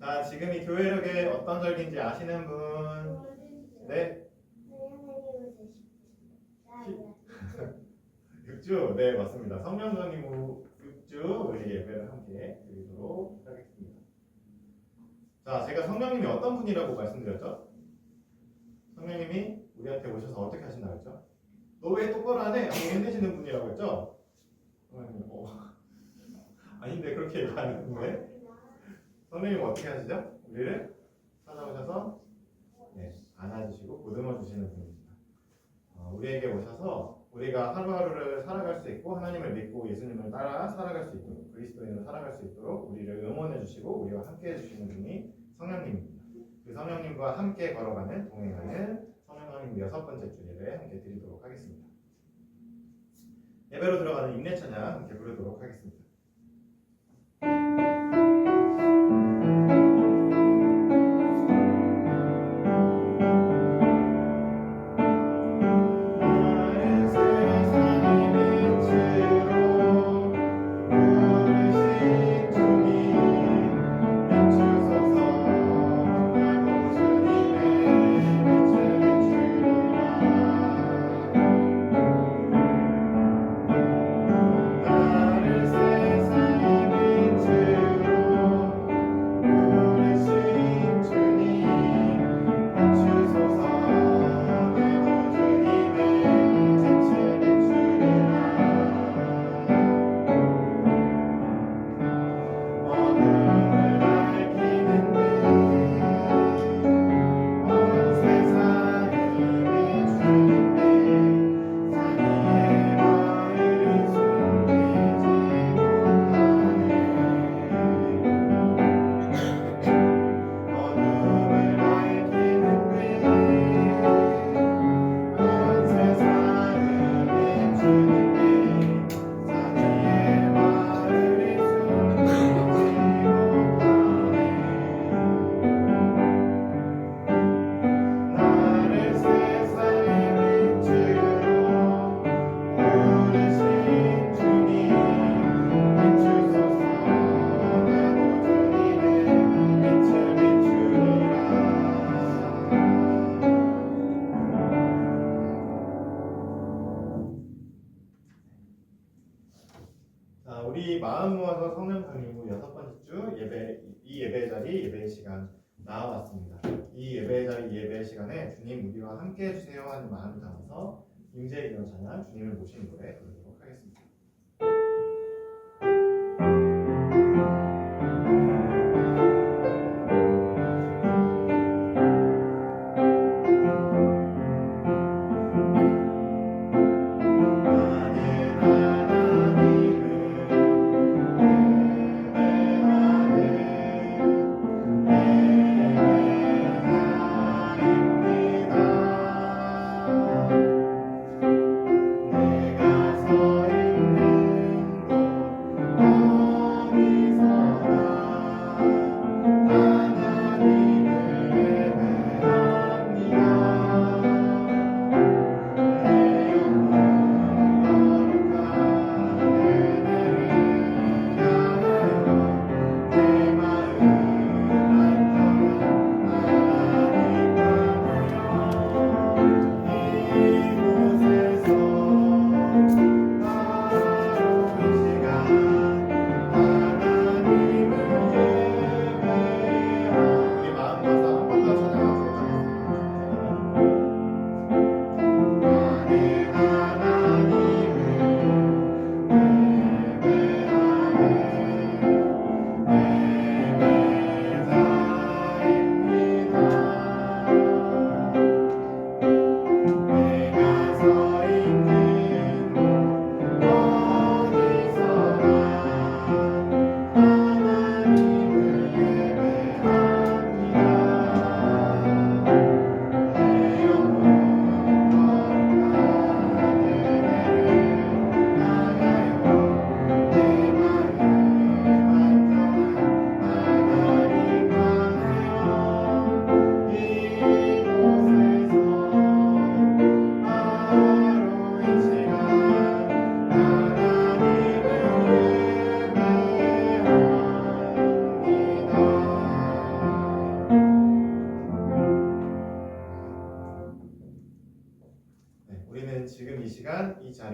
자, 지금 이 교회력의 어떤 절기인지 아시는 분? 네? 6주? 네, 맞습니다. 성령전임 후 6주 우리 예배를 함께 드리도록 하겠습니다. 자, 제가 성령님이 어떤 분이라고 말씀드렸죠? 성령님이 우리한테 오셔서 어떻게 하신다고 했죠? 너 왜 똑바로 안 해? 하고 혼내시는 분이라고 했죠? 성령님, 아닌데 그렇게 얘기 안 했는데 성령님은 어떻게 하시죠? 우리를 찾아오셔서 안아주시고 보듬어 주시는 분입니다. 우리에게 오셔서 우리가 하루하루를 살아갈 수 있고 하나님을 믿고 예수님을 따라 살아갈 수 있도록 그리스도인으로 살아갈 수 있도록 우리를 응원해 주시고 우리와 함께 해주시는 분이 성령님입니다. 그 성령님과 함께 걸어가는 동행하는 성령님 6번째 주 예배 함께 드리도록 하겠습니다. 예배로 들어가는 인내 찬양 함께 부르도록 하겠습니다. 우리 마음 모아서 성령 강림 후 6번째 주 이 예배 자리 예배 시간 나와봤습니다. 이 예배 자리 예배 시간에 주님 우리와 함께 해주세요 하는 마음을 담아서 임재 기도 찬양 주님을 모시는 노래 부르도록 하겠습니다. 내가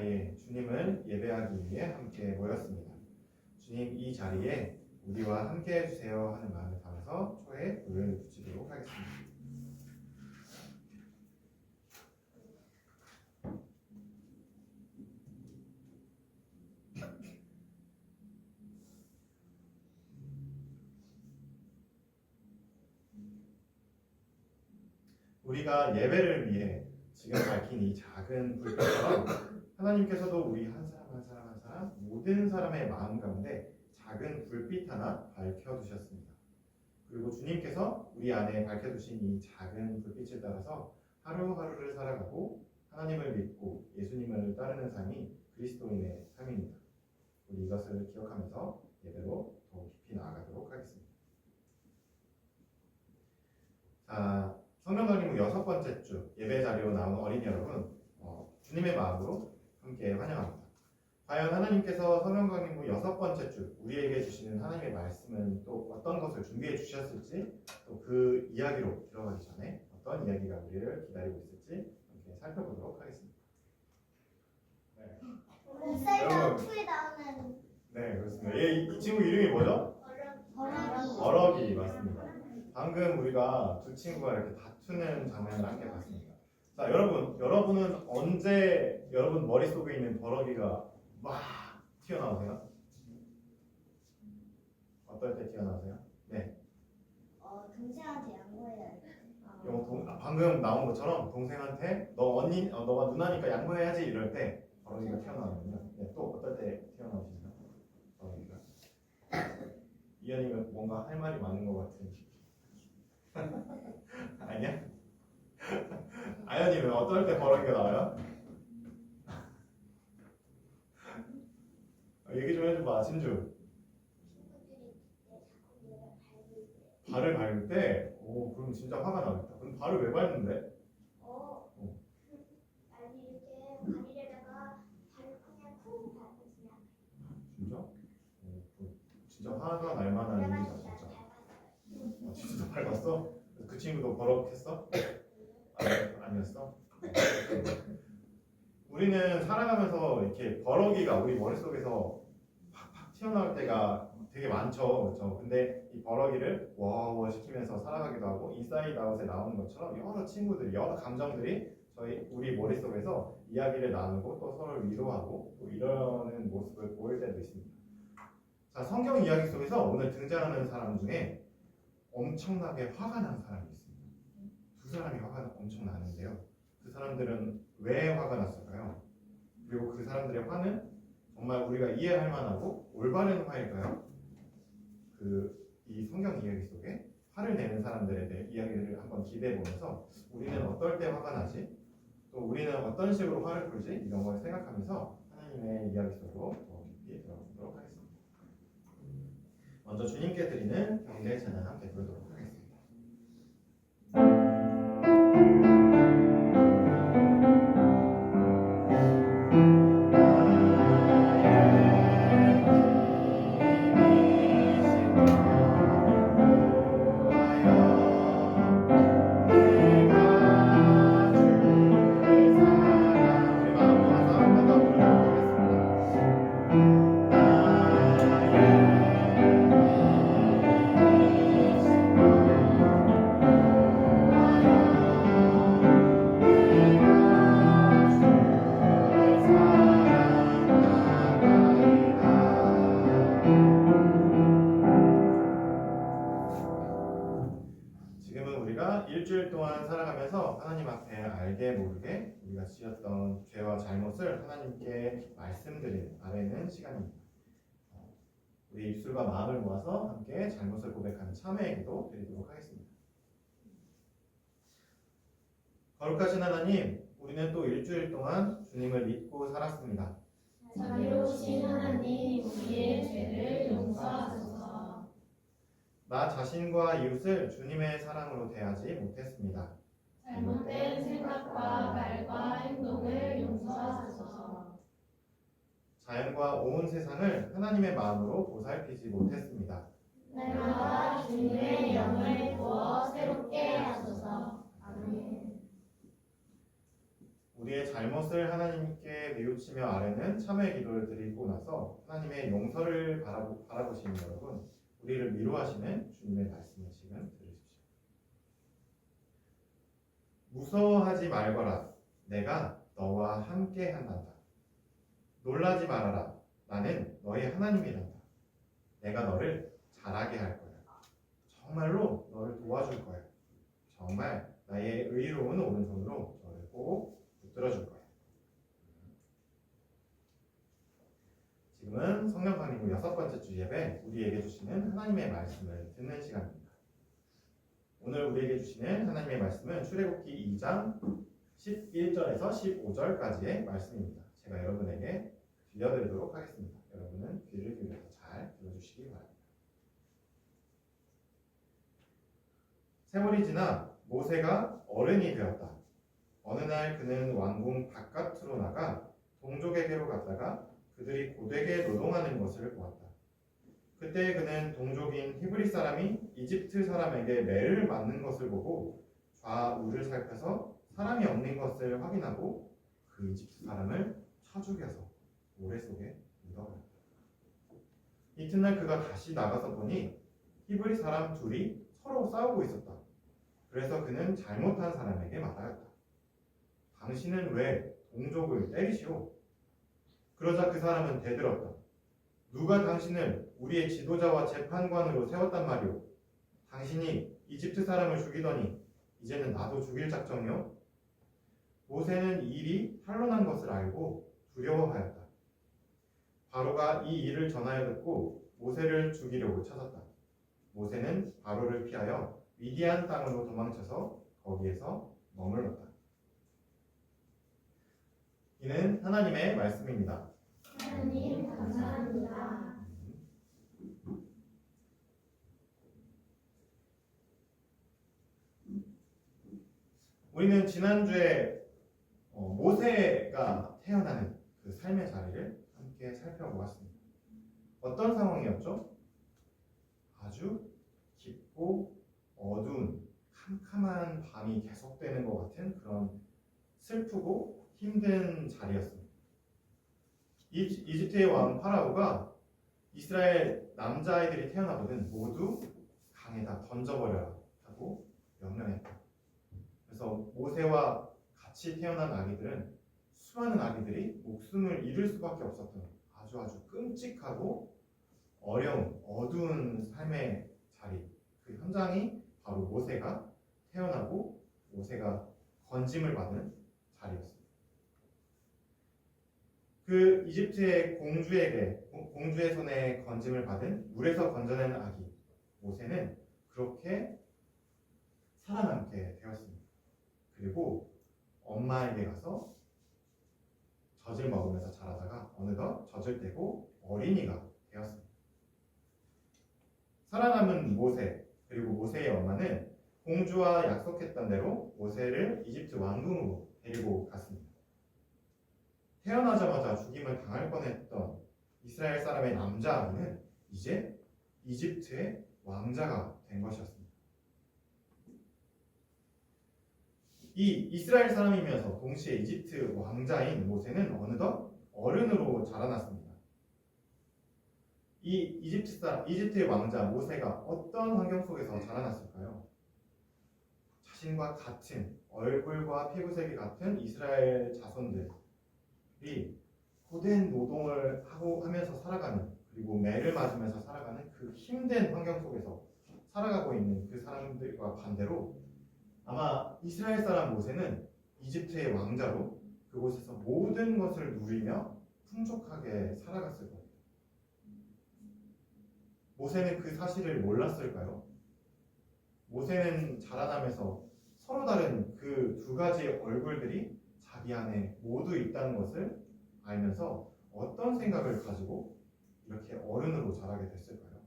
자리에 주님을 예배하기 위해 함께 모였습니다. 주님 이 자리에 우리와 함께 해주세요 하는 마음을 담아서 초에 불을 붙이도록 하겠습니다. 우리가 예배를 위해 지금 밝힌 이 작은 불빛처럼 하나님께서도 우리 한 사람 한 사람 한 사람 모든 사람의 마음 가운데 작은 불빛 하나 밝혀두셨습니다. 그리고 주님께서 우리 안에 밝혀두신 이 작은 불빛을 따라서 하루하루를 살아가고 하나님을 믿고 예수님을 따르는 삶이 그리스도인의 삶입니다. 우리 이것을 기억하면서 예배로 더 깊이 나아가도록 하겠습니다. 자, 성령강림부 6번째 주 예배 자리로 나온 어린이 여러분, 주님의 마음으로 함께 환영합니다. 과연 하나님께서 성령강림부 6번째 주 우리에게 주시는 하나님의 말씀은 또 어떤 것을 준비해 주셨을지, 또 그 이야기로 들어가기 전에 어떤 이야기가 우리를 기다리고 있을지 함께 살펴보도록 하겠습니다. 네. 셀다 2에 나오는 네, 그렇습니다. 이 친구 이름이 뭐죠? 버럭이. 버럭이 맞습니다. 방금 우리가 두 친구가 이렇게 다투는 장면을 함께 봤습니다. 자, 여러분은 언제 여러분 머릿속에 있는 버럭이가 막 튀어나오세요? 어떨 때 튀어나오세요? 네. 동생한테 양보해야 돼. 방금 나온 것처럼 동생한테 너가 누나니까 양보해야지 이럴 때 버럭이가 튀어나오거든요. 네, 또 어떨 때 튀어나오시나요? 버럭이가. 이현이가 뭔가 할 말이 많은 것 같은. 아니야? 아연이는 어떨 때 버럭이가 나와요? 얘기 좀 해줘봐, 진주. 발을 밟을 때? 오, 그럼 진짜 화가 나겠다. 그럼 발을 왜 밟는데? 아니 이렇게 발에다가 발을 그냥 쿵 밟으시면. 진짜? 진짜 화가 날 만한 일이다, 진짜. 진짜 밟았어? 그 친구도 버럭했어? 아니었어? 우리는 살아가면서 이렇게 버럭이가 우리 머릿속에서 팍팍 튀어나올 때가 되게 많죠. 그렇죠? 근데 이 버럭이를 워워 시키면서 살아가기도 하고 인사이드 아웃에 나오는 것처럼 여러 친구들이, 여러 감정들이 우리 머릿속에서 이야기를 나누고 또 서로를 위로하고 또 이러는 모습을 보일 때도 있습니다. 자, 성경 이야기 속에서 오늘 등장하는 사람 중에 엄청나게 화가 난 사람이 있습니다. 두 사람이 화가 엄청 나는데요. 그 사람들은 왜 화가 났을까요? 그리고 그 사람들의 화는 정말 우리가 이해할 만하고 올바른 화일까요? 이 성경 이야기 속에 화를 내는 사람들에 대해 이야기를 한번 기대해 보면서 우리는 어떨 때 화가 나지? 또 우리는 어떤 식으로 화를 풀지? 이런 걸 생각하면서 하나님의 이야기 속으로 더 깊이 들어보도록 하겠습니다. 먼저 주님께 드리는 경배 찬양 함께 부르도록 하겠습니다. 일주일 동안 살아가면서 하나님 앞에 알게 모르게 우리가 지었던 죄와 잘못을 하나님께 말씀드리는 아뢰는 시간입니다. 우리 입술과 마음을 모아서 함께 잘못을 고백하는 참회의 기도 드리도록 하겠습니다. 거룩하신 하나님, 우리는 또 일주일 동안 주님을 믿고 살았습니다. 자비로우신 하나님, 우리의 죄를 용서하소서. 나 자신과 이웃을 주님의 사랑으로 대하지 못했습니다. 잘못된 생각과 말과 행동을 용서하소서. 자연과 온 세상을 하나님의 마음으로 보살피지 못했습니다. 날마다 주님의 영을 부어 새롭게 하소서. 아멘. 우리의 잘못을 하나님께 뉘우치며 아뢰는 참회 기도를 드리고 나서 하나님의 용서를 바라보시는 여러분, 우리를 위로하시는 주님의 말씀을 지금 들으십시오. 무서워하지 말거라. 내가 너와 함께 한단다. 놀라지 말아라. 나는 너의 하나님이란다. 내가 너를 잘하게 할 거야. 정말로 너를 도와줄 거야. 정말 나의 의로운 오른손으로 너를 꼭 붙들어줄 거야. 지금은 성령 강림부 6번째 주 예배, 우리에게 주시는 하나님의 말씀을 듣는 시간입니다. 오늘 우리에게 주시는 하나님의 말씀은 출애굽기 2장 11절에서 15절까지의 말씀입니다. 제가 여러분에게 들려드리도록 하겠습니다. 여러분은 귀를 기울여서 잘 들어주시기 바랍니다. 세월이 지나 모세가 어른이 되었다. 어느 날 그는 왕궁 바깥으로 나가 동족에게로 갔다가 그들이 고되게 노동하는 것을 보았다. 그때 그는 동족인 히브리 사람이 이집트 사람에게 매를 맞는 것을 보고 좌우를 살펴서 사람이 없는 것을 확인하고 그 이집트 사람을 쳐 죽여서 모래 속에 묻어버렸다. 이튿날 그가 다시 나가서 보니 히브리 사람 둘이 서로 싸우고 있었다. 그래서 그는 잘못한 사람에게 말하였다. 당신은 왜 동족을 때리시오? 그러자 그 사람은 대들었다. 누가 당신을 우리의 지도자와 재판관으로 세웠단 말이오? 당신이 이집트 사람을 죽이더니 이제는 나도 죽일 작정이오? 모세는 이 일이 탄로난 것을 알고 두려워하였다. 바로가 이 일을 전하여 듣고 모세를 죽이려고 찾았다. 모세는 바로를 피하여 미디안 땅으로 도망쳐서 거기에서 머물렀다. 이는 하나님의 말씀입니다. 하나님 감사합니다. 우리는 지난주에 모세가 태어나는 그 삶의 자리를 함께 살펴보았습니다. 어떤 상황이었죠? 아주 깊고 어두운 캄캄한 밤이 계속되는 것 같은 그런 슬프고 힘든 자리였습니다. 이집트의 왕 파라오가 이스라엘 남자아이들이 태어나거든 모두 강에다 던져버려라 하고 명령했다. 그래서 모세와 같이 태어난 아기들은 수많은 아기들이 목숨을 잃을 수밖에 없었던 아주 끔찍하고 어려운 어두운 삶의 자리, 그 현장이 바로 모세가 태어나고 모세가 건짐을 받은 자리였습니다. 그 이집트의 공주의 손에 건짐을 받은 물에서 건져낸 아기 모세는 그렇게 살아남게 되었습니다. 그리고 엄마에게 가서 젖을 먹으면서 자라다가 어느덧 젖을 떼고 어린이가 되었습니다. 살아남은 모세 그리고 모세의 엄마는 공주와 약속했던 대로 모세를 이집트 왕궁으로 데리고 갔습니다. 태어나자마자 죽임을 당할 뻔했던 이스라엘 사람의 남자아기는 이제 이집트의 왕자가 된 것이었습니다. 이 이스라엘 사람이면서 동시에 이집트 왕자인 모세는 어느덧 어른으로 자라났습니다. 이 이집트의 왕자 모세가 어떤 환경 속에서 자라났을까요? 자신과 같은 얼굴과 피부색이 같은 이스라엘 자손들이 고된 노동을 하면서 살아가는, 그리고 매를 맞으면서 살아가는 그 힘든 환경 속에서 살아가고 있는 그 사람들과 반대로 아마 이스라엘 사람 모세는 이집트의 왕자로 그곳에서 모든 것을 누리며 풍족하게 살아갔을 겁니다. 모세는 그 사실을 몰랐을까요? 모세는 자라나면서 서로 다른 그 두 가지 얼굴들이 자기 안에 모두 있다는 것을 알면서 어떤 생각을 가지고 이렇게 어른으로 자라게 됐을까요?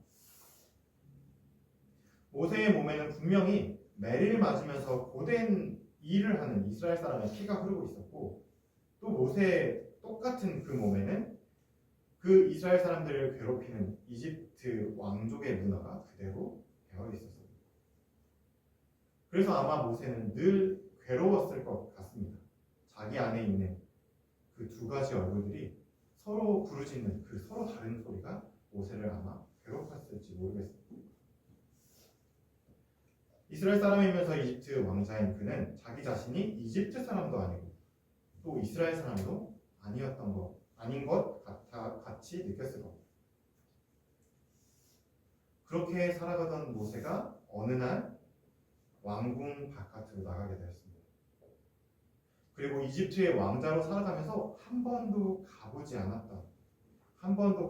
모세의 몸에는 분명히 매를 맞으면서 고된 일을 하는 이스라엘 사람의 피가 흐르고 있었고, 또 모세의 똑같은 그 몸에는 그 이스라엘 사람들을 괴롭히는 이집트 왕족의 문화가 그대로 배어 있었습니다. 그래서 아마 모세는 늘 괴로웠을 것 같습니다. 자기 안에 있는 그 두 가지 얼굴들이 서로 부르짖는 그 서로 다른 소리가 모세를 아마 괴롭혔을지 모르겠습니다. 이스라엘 사람이면서 이집트 왕자인 그는 자기 자신이 이집트 사람도 아니고 또 이스라엘 사람도 아닌 것 같이 느꼈을 겁니다. 그렇게 살아가던 모세가 어느 날 왕궁 바깥으로 나가게 되었습니다. 그리고 이집트의 왕자로 살아가면서 한 번도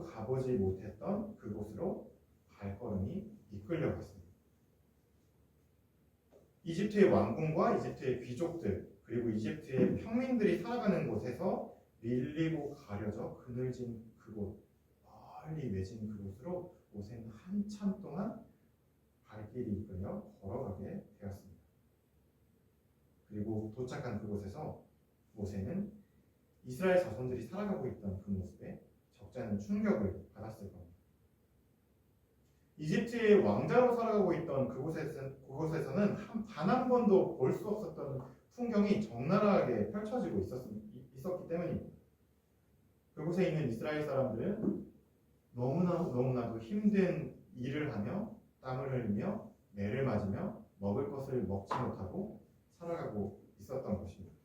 가보지 못했던 그곳으로 발걸음이 이끌려갔습니다. 이집트의 왕궁과 이집트의 귀족들 그리고 이집트의 평민들이 살아가는 곳에서 밀리고 가려져 그늘진 그곳, 멀리 외진 그곳으로 모세는 한참 동안 발길이 이끌려 걸어가게 되었습니다. 그리고 도착한 그곳에서 모세는 이스라엘 자손들이 살아가고 있던 그 모습에 적잖은 충격을 받았을 겁니다. 이집트의 왕자로 살아가고 있던 그곳에서는 단 한 번도 볼 수 없었던 풍경이 적나라하게 펼쳐지고 있었기 때문입니다. 그곳에 있는 이스라엘 사람들은 너무나도 힘든 일을 하며 땀을 흘리며 매를 맞으며 먹을 것을 먹지 못하고 살아가고 있었던 것입니다.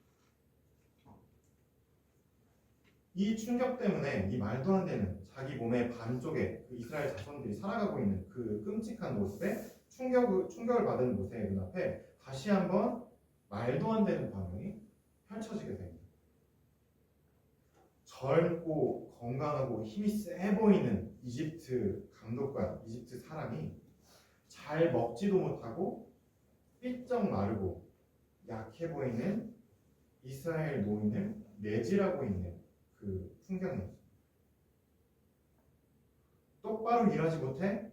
이 충격 때문에 이 말도 안 되는 자기 몸의 반쪽에 그 이스라엘 자손들이 살아가고 있는 그 끔찍한 모습에 충격을 받은 모세의 눈앞에 다시 한번 말도 안 되는 반응이 펼쳐지게 됩니다. 젊고 건강하고 힘이 세 보이는 이집트 감독관, 이집트 사람이 잘 먹지도 못하고 삐쩍 마르고 약해 보이는 이스라엘 노인을 매질하고 있는 그 풍경이었습니다. 똑바로 일하지 못해?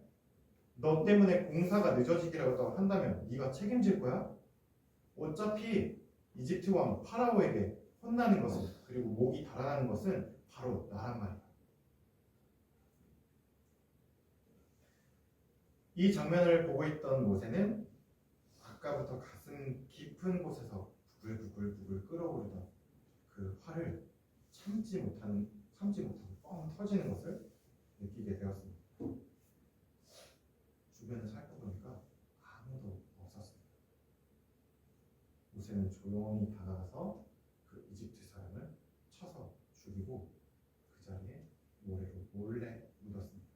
너 때문에 공사가 늦어지기라도 한다면 네가 책임질 거야? 어차피 이집트 왕 파라오에게 혼나는 것은 그리고 목이 달아나는 것은 바로 나란 말이야. 이 장면을 보고 있던 모세는 아까부터 가슴 깊은 곳에서 부글부글 끓어오르던 그 화를 참지 못하고 뻥 터지는 것을 느끼게 되었습니다. 주변을 살펴보니까 아무도 없었습니다. 모세는 조용히 다가가서 그 이집트 사람을 쳐서 죽이고 그 자리에 모래로 몰래 묻었습니다.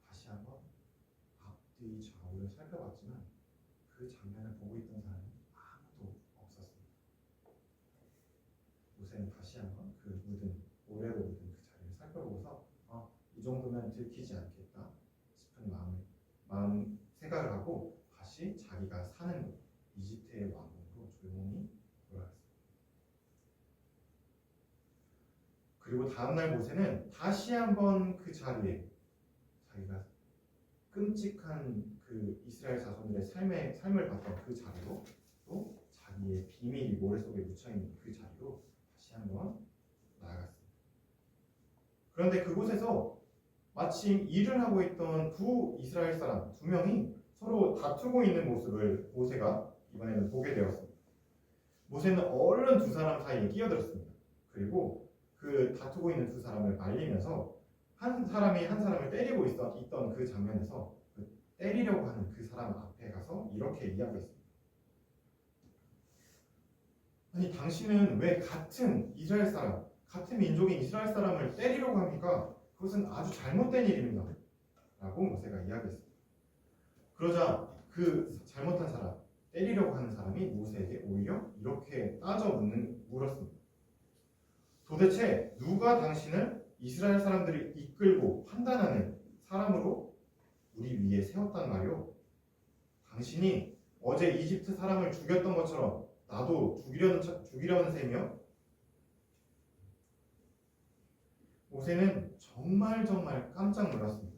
다시 한번 앞뒤 좌우를 살펴봤지만 그 장면을 보고 있던 사람은 아무도 없었습니다. 모세는 다시 한번 그 모래로 묻은 그 자리를 살펴보고서 이 정도면 들키지 않겠다 싶은 마음 생각을 하고 다시 자기가 사는 곳 이집트의 왕궁으로 조용히 돌아갔습니다. 그리고 다음날 모세는 다시 한번 그 자리에 자기가 끔찍한 그 이스라엘 자손들의 삶을 봤던 그 자리로 또 자기의 비밀이 모래 속에 묻혀있는 그 자리로 다시 한번 나아갔습니다. 그런데 그곳에서 마침 일을 하고 있던 두 이스라엘 사람 두 명이 서로 다투고 있는 모습을 모세가 이번에는 보게 되었습니다. 모세는 얼른 두 사람 사이에 끼어들었습니다. 그리고 그 다투고 있는 두 사람을 말리면서 한 사람이 한 사람을 때리고 있던 그 장면에서 때리려고 하는 그 사람 앞에 가서 이렇게 이야기했습니다. 아니 당신은 왜 같은 이스라엘 사람, 같은 민족인 이스라엘 사람을 때리려고 합니까? 그것은 아주 잘못된 일입니다. 라고 모세가 이야기했습니다. 그러자 그 잘못한 사람, 때리려고 하는 사람이 모세에게 오히려 이렇게 물었습니다. 도대체 누가 당신을 이스라엘 사람들이 이끌고 판단하는 사람으로 우리 위에 세웠단 말이오? 당신이 어제 이집트 사람을 죽였던 것처럼 나도 죽이려는 셈이요? 모세는 정말 깜짝 놀랐습니다.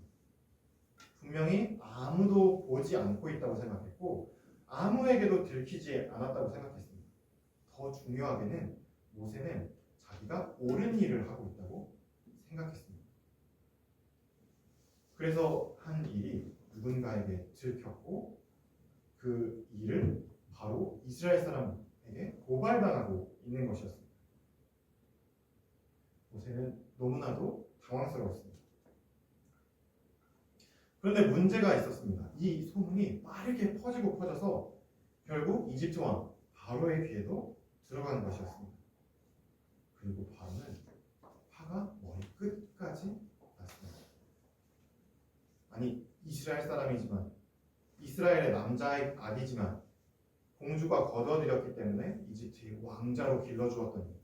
분명히 아무도 보지 않고 있다고 생각했고 아무에게도 들키지 않았다고 생각했습니다. 더 중요하게는 모세는 자기가 옳은 일을 하고 있다고 생각했습니다. 그래서 한 일이 누군가에게 들켰고 그 일을 바로 이스라엘 사람에게 고발당하고 있는 것이었습니다. 모세는 너무나도 당황스러웠습니다. 그런데 문제가 있었습니다. 이 소문이 빠르게 퍼지고 퍼져서 결국 이집트 왕 바로의 귀에도 들어가는 것이었습니다. 그리고 바로는 화가 머리 끝까지 났습니다. 아니, 이스라엘 사람이지만 이스라엘의 남자의 아기지만 공주가 거둬들였기 때문에 이집트의 왕자로 길러주었더니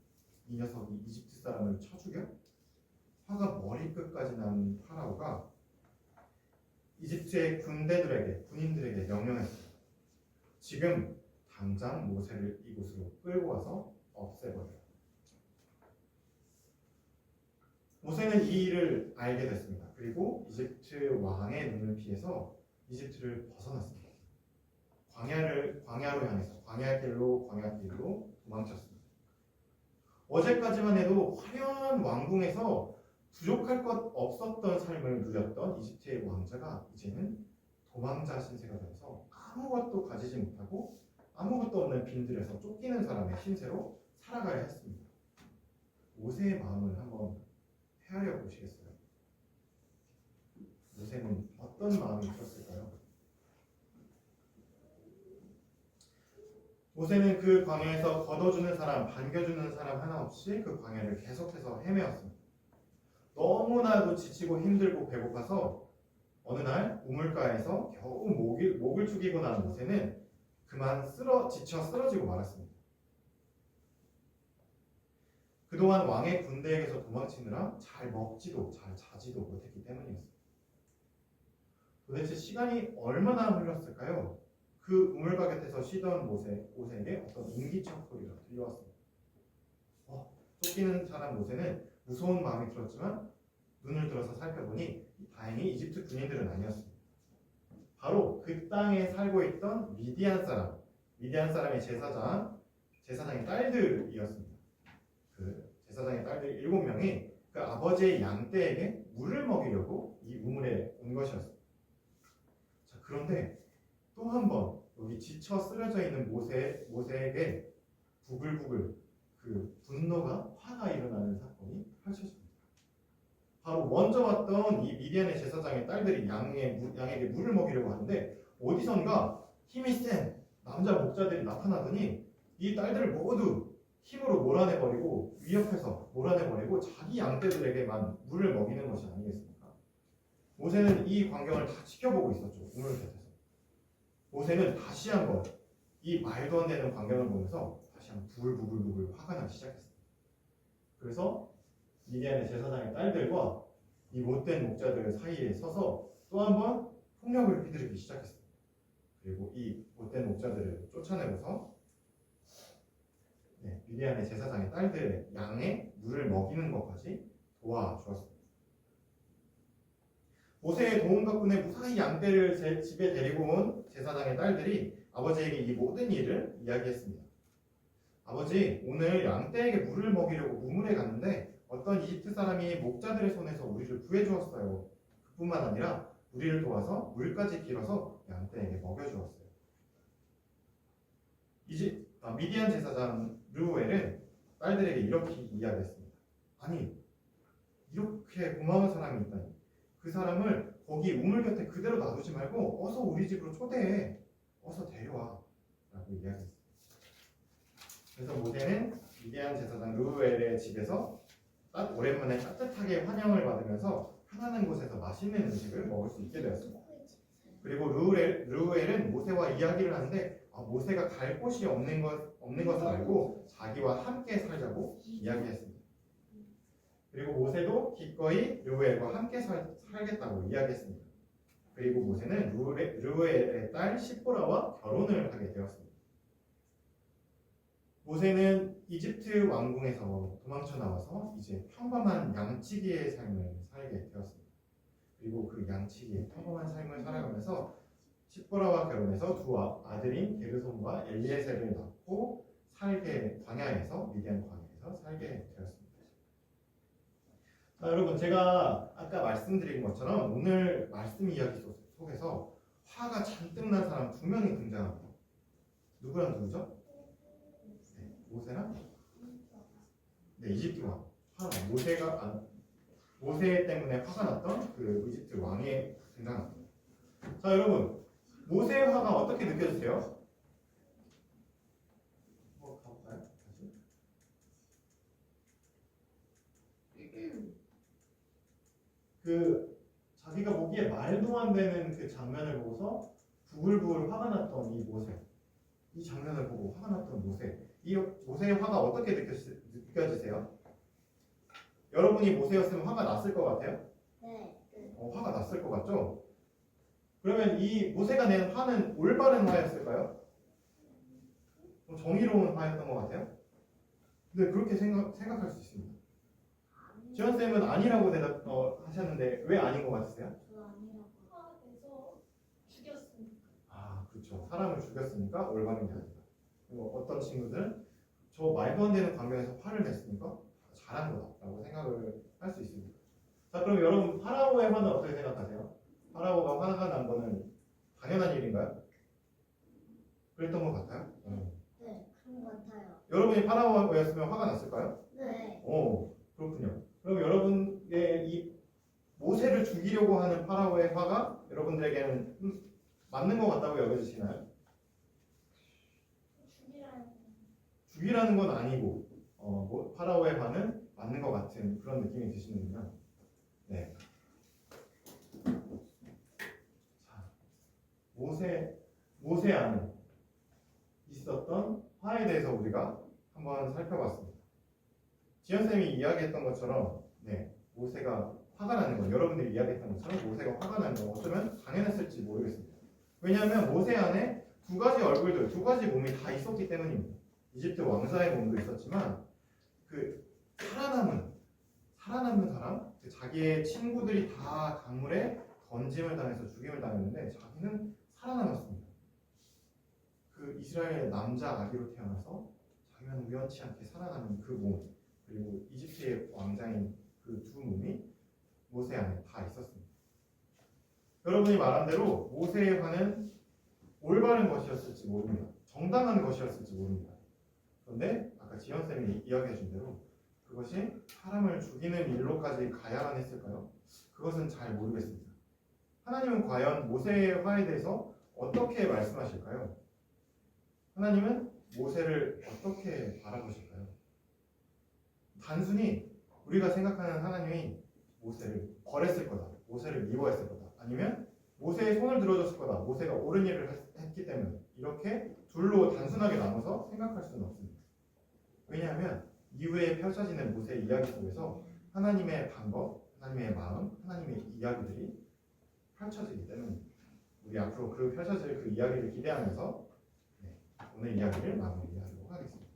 이 녀석이 이집트 사람을 쳐 죽여? 화가 머리 끝까지 난 파라오가 이집트의 군인들에게 명령했습니다. 지금 당장 모세를 이곳으로 끌고 와서 없애버려요. 모세는 이 일을 알게 됐습니다. 그리고 이집트 왕의 눈을 피해서 이집트를 벗어났습니다. 광야로 향해서 광야길로 도망쳤습니다. 어제까지만 해도 화려한 왕궁에서 부족할 것 없었던 삶을 누렸던 이집트의 왕자가 이제는 도망자 신세가 되어서 아무것도 가지지 못하고 아무것도 없는 빈들에서 쫓기는 사람의 신세로 살아가야 했습니다. 모세의 마음을 한번 헤아려 보시겠어요? 모세는 어떤 마음이 들었을까요? 모세는 그 광야에서 걷어주는 사람, 반겨주는 사람 하나 없이 그 광야를 계속해서 헤매었습니다. 너무나도 지치고 힘들고 배고파서 어느 날 우물가에서 겨우 목을 축이고 난 모세는 그만 지쳐 쓰러지고 말았습니다. 그동안 왕의 군대에게서 도망치느라 잘 먹지도 잘 자지도 못했기 때문이었습니다. 도대체 시간이 얼마나 흘렀을까요? 그 우물가 곁에서 쉬던 모세에게 어떤 인기척 소리가 들려왔습니다. 쫓기는 사람 모세는 무서운 마음이 들었지만 눈을 들어서 살펴보니 다행히 이집트 군인들은 아니었습니다. 바로 그 땅에 살고 있던 미디안 사람의 제사장의 딸들이었습니다. 그 제사장의 딸들 7명이 그 아버지의 양떼에게 물을 먹이려고 이 우물에 온 것이었습니다. 자, 그런데 또 한 번 여기 지쳐 쓰러져 있는 모세에게 부글부글 그 분노가 화가 일어나는 사건이 펼쳐집니다. 바로 먼저 왔던 이 미디안의 제사장의 딸들이 양에게 물을 먹이려고 하는데 어디선가 힘이 센 남자 목자들이 나타나더니 이 딸들을 모두 힘으로 몰아내버리고 위협해서 몰아내버리고 자기 양떼들에게만 물을 먹이는 것이 아니겠습니까? 모세는 이 광경을 다 지켜보고 있었죠. 우물 곁에서. 모세는 다시 한번 이 말도 안 되는 광경을 보면서 다시 한번 부글부글 화가 나기 시작했습니다. 그래서 미디안의 제사장의 딸들과 이 못된 목자들 사이에 서서 또 한 번 폭력을 휘두르기 시작했습니다. 그리고 이 못된 목자들을 쫓아내고서 미디안의 제사장의 딸들의 양에 물을 먹이는 것까지 도와주었습니다. 모세의 도움 덕분에 무사히 양떼를 집에 데리고 온 제사장의 딸들이 아버지에게 이 모든 일을 이야기했습니다. 아버지, 오늘 양떼에게 물을 먹이려고 우물에 갔는데 어떤 이집트 사람이 목자들의 손에서 우리를 구해주었어요. 그뿐만 아니라 우리를 도와서 물까지 길어서 양떼에게 먹여주었어요. 미디안 제사장 르우엘은 딸들에게 이렇게 이야기했습니다. 아니, 이렇게 고마운 사람이 있다니. 그 사람을 거기 우물 곁에 그대로 놔두지 말고 어서 우리 집으로 초대해. 어서 데려와. 라고 이야기했습니다. 그래서 모세는 미디안 제사장 르우엘의 집에서 오랜만에 따뜻하게 환영을 받으면서 편안한 곳에서 맛있는 음식을 먹을 수 있게 되었습니다. 그리고 르우엘은 모세와 이야기를 하는데 모세가 갈 곳이 없는 것을 알고 자기와 함께 살자고 이야기했습니다. 그리고 모세도 기꺼이 르우엘과 함께 살겠다고 이야기했습니다. 그리고 모세는 르우엘의 딸 시보라와 결혼을 하게 되었습니다. 모세는 이집트 왕궁에서 도망쳐 나와서 이제 평범한 양치기의 삶을 살게 되었습니다. 그리고 그 양치기의 평범한 삶을 살아가면서 시보라와 결혼해서 두 아들인 게르솜과 엘리에셀을 낳고 미디안 광야에서 살게 되었습니다. 자, 여러분, 제가 아까 말씀드린 것처럼 오늘 말씀 이야기 속에서 화가 잔뜩 난 사람 2명이 등장합니다. 누구랑 누구죠? 모세랑 네, 이집트 왕 파라오 모세 때문에 화가 났던 그 이집트 왕이 등장합니다. 자, 여러분 모세의 화가 어떻게 느껴지세요? 가볼까요? 다시. 그 자기가 보기에 말도 안 되는 그 장면을 보고서 부글부글 화가 났던 이 모세, 이 장면을 보고 화가 났던 모세, 이 모세의 화가 어떻게 느껴지세요? 여러분이 모세였으면 화가 났을 것 같아요? 네. 화가 났을 것 같죠? 그러면 이 모세가 낸 화는 올바른 화였을까요? 정의로운 화였던 것 같아요? 근데 그렇게 생각할 수 있습니다. 지원쌤은 아니라고 하셨는데 왜 아닌 것 같으세요? 저 아니라고. 화내서 죽였으니까. 아, 그렇죠. 사람을 죽였으니까 올바른 게 아니다. 그리고 어떤 친구들은 저 말도 안 되는 광경에서 화를 냈으니까 잘한 거다라고 생각을 할 수 있습니다. 자, 그럼 여러분 파라오의 화는 어떻게 생각하세요? 파라오가 화가 난 거는 당연한 일인가요? 그랬던 것 같아요? 네, 그런 것 같아요. 여러분이 파라오였으면 화가 났을까요? 네. 오, 그렇군요. 그럼 여러분의 이 모세를 죽이려고 하는 파라오의 화가 여러분들에게는 맞는 것 같다고 여겨지시나요? 죽이라는 건 아니고 파라오의 화는 맞는 것 같은 그런 느낌이 드시는군요. 네. 자, 모세 안에 있었던 화에 대해서 우리가 한번 살펴봤습니다. 지연쌤이 이야기했던 것처럼 모세가 화가 나는 건 여러분들이 이야기했던 것처럼 모세가 화가 나는 건 어쩌면 당연했을지 모르겠습니다. 왜냐하면 모세 안에 두 가지 얼굴들, 두 가지 몸이 다 있었기 때문입니다. 이집트 왕자의 몸도 있었지만 그 살아남는 사람, 자기의 친구들이 다 강물에 던짐을 당해서 죽임을 당했는데 자기는 살아남았습니다. 그 이스라엘 남자 아기로 태어나서 자기는 우연치 않게 살아남은 그 몸, 그리고 이집트의 왕자인 그 두 몸이 모세 안에 다 있었습니다. 여러분이 말한 대로 모세의 화는 올바른 것이었을지 모릅니다. 정당한 것이었을지 모릅니다. 그런데 아까 지연쌤이 이야기해 준 대로 그것이 사람을 죽이는 일로까지 가야만 했을까요? 그것은 잘 모르겠습니다. 하나님은 과연 모세의 화에 대해서 어떻게 말씀하실까요? 하나님은 모세를 어떻게 바라보실까요? 단순히 우리가 생각하는 하나님이 모세를 버렸을 거다, 모세를 미워했을 거다, 아니면 모세의 손을 들어줬을 거다, 모세가 옳은 일을 했기 때문에 이렇게 둘로 단순하게 나눠서 생각할 수는 없습니다. 왜냐하면 이후에 펼쳐지는 모세의 이야기 속에서 하나님의 방법, 하나님의 마음, 하나님의 이야기들이 펼쳐지기 때문입니다. 우리 앞으로 그 펼쳐질 그 이야기를 기대하면서 오늘 이야기를 마무리하도록 하겠습니다.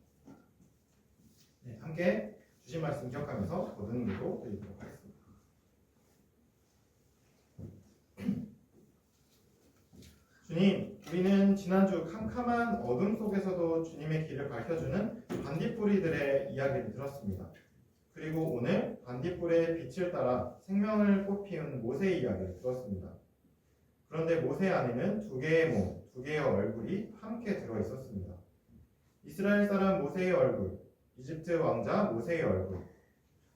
함께 주신 말씀 기억하면서 모든 기도 드리도록 하겠습니다. 주님, 우리는 지난주 캄캄한 어둠 속에서도 주님의 길을 밝혀주는 반딧불이들의 이야기를 들었습니다. 그리고 오늘 반딧불의 빛을 따라 생명을 꽃피운 모세의 이야기를 들었습니다. 그런데 모세 안에는 두 개의 몸, 두 개의 얼굴이 함께 들어있었습니다. 이스라엘 사람 모세의 얼굴, 이집트 왕자 모세의 얼굴.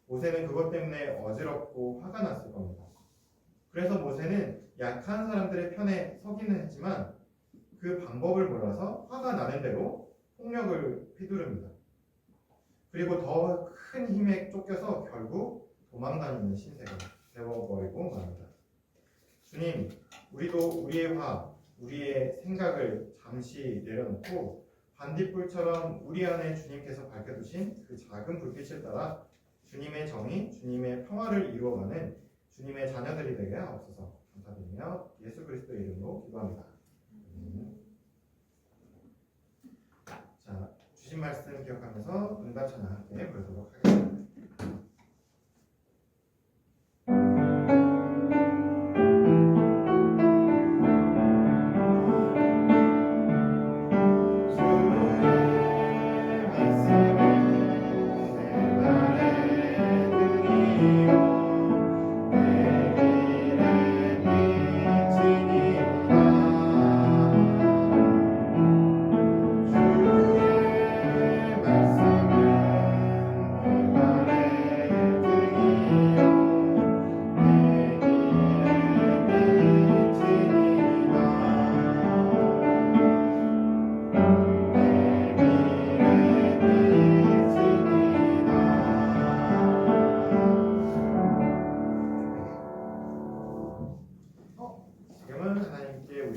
모세는 그것 때문에 어지럽고 화가 났을 겁니다. 그래서 모세는 약한 사람들의 편에 서기는 했지만 그 방법을 몰라서 화가 나는 대로 폭력을 휘두릅니다. 그리고 더 큰 힘에 쫓겨서 결국 도망다니는 신세가 되어버리고 맙니다. 주님, 우리도 우리의 화, 우리의 생각을 잠시 내려놓고 반딧불처럼 우리 안에 주님께서 밝혀두신 그 작은 불빛을 따라 주님의 정의, 주님의 평화를 이루어가는 주님의 자녀들이 되게 하옵소서. 감사드리며 예수 그리스도의 이름으로 기도합니다. 자, 주신 말씀 기억하면서 응답 찬양 함께 부르도록 하겠습니다. 주의 말씀은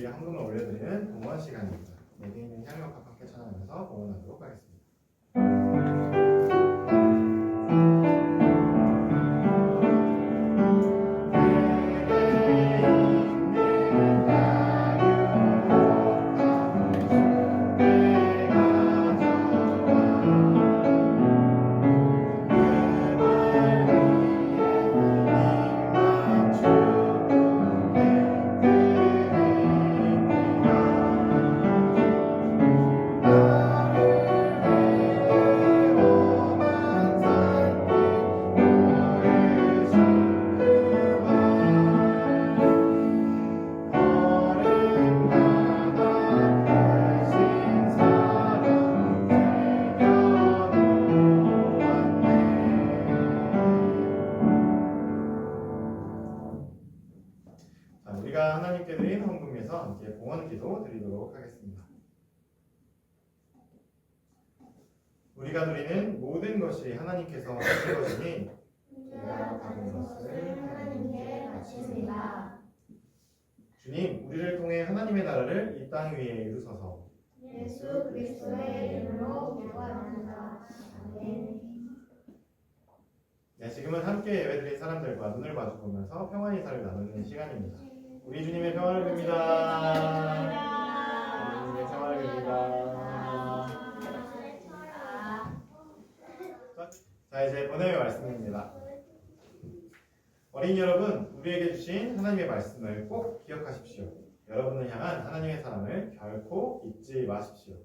우리가 헌금을 올려드리는 봉헌 시간입니다. 여기 있는 향유와 함께 찬양하면서 봉헌하도록 하겠습니다. 자, 우리가 하나님께 드린 헌금에서 함께 봉헌 기도 드리도록 하겠습니다. 우리가 드리는 모든 것이 하나님께서 하신 것이니 우리가 받은 것을 하나님께 바칩니다. 주님, 우리를 통해 하나님의 나라를 이 땅 위에 이루소서. 예수 그리스도의 이름으로 기도합니다. 아멘. 네, 지금은 함께 예배드린 사람들과 눈을 마주보면서 평안 인사를 나누는 시간입니다. 우리 주님의 평안을 빕니다. 우리 주님의 평안을 빕니다. 자, 이제 본회의 말씀입니다. 어린이 여러분, 우리에게 주신 하나님의 말씀을 꼭 기억하십시오. 여러분을 향한 하나님의 사랑을 결코 잊지 마십시오.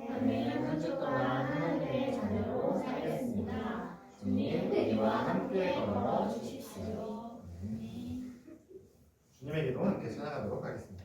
아멘. 한 주 동안 하나님의 자녀로 살겠습니다. 주님 우리와 함께 걸어 주십시오. 주님의 기도 함께 찬양하도록 하겠습니다.